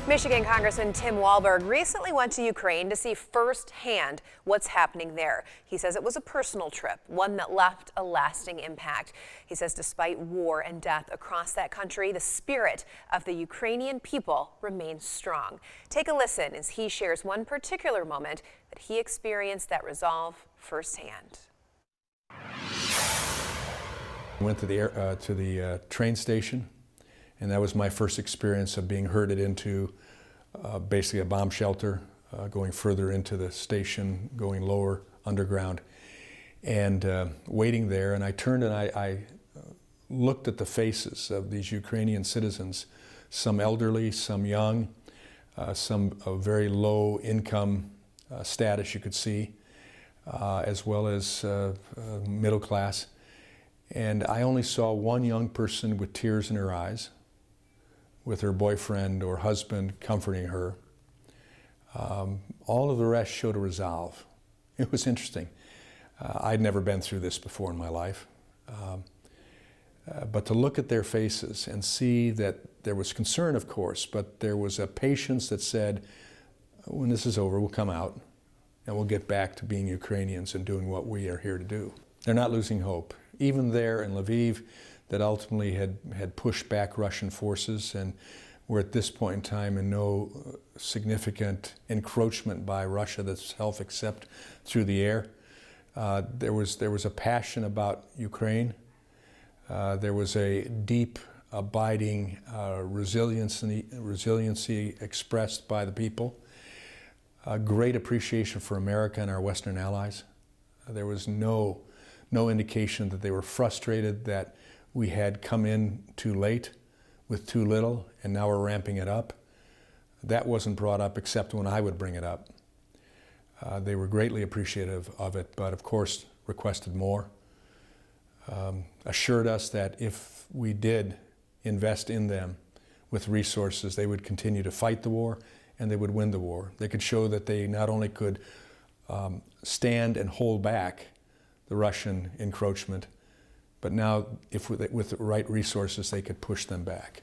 Michigan Congressman Tim Wahlberg recently went to Ukraine to see firsthand what's happening there. He says it was a personal trip, one that left a lasting impact. He says despite war and death across that country, the spirit of the Ukrainian people remains strong. Take a listen as he shares one particular moment that he experienced that resolve firsthand. I went to the train station, and that was my first experience of being herded into basically a bomb shelter, going further into the station, going lower underground, and waiting there. And I turned and I looked at the faces of these Ukrainian citizens, some elderly, some young, some of very low income status you could see, as well as middle class. And I only saw one young person with tears in her eyes, with her boyfriend or husband comforting her. All of the rest showed a resolve. It was interesting. I'd never been through this before in my life. But to look at their faces and see that there was concern, of course, but there was a patience that said, when this is over, we'll come out and we'll get back to being Ukrainians and doing what we are here to do. They're not losing hope. Even there in Lviv, that ultimately had pushed back Russian forces and were at this point in time in no significant encroachment by Russia thatself except through the air. There was a passion about Ukraine. There was a deep, abiding resiliency expressed by the people. A great appreciation for America and our Western allies. There was no indication that they were frustrated that we had come in too late with too little, and now we're ramping it up. That wasn't brought up except when I would bring it up. They were greatly appreciative of it, but of course requested more. Assured us that if we did invest in them with resources, they would continue to fight the war and they would win the war. They could show that they not only could stand and hold back the Russian encroachment, but now, with the right resources, they could push them back.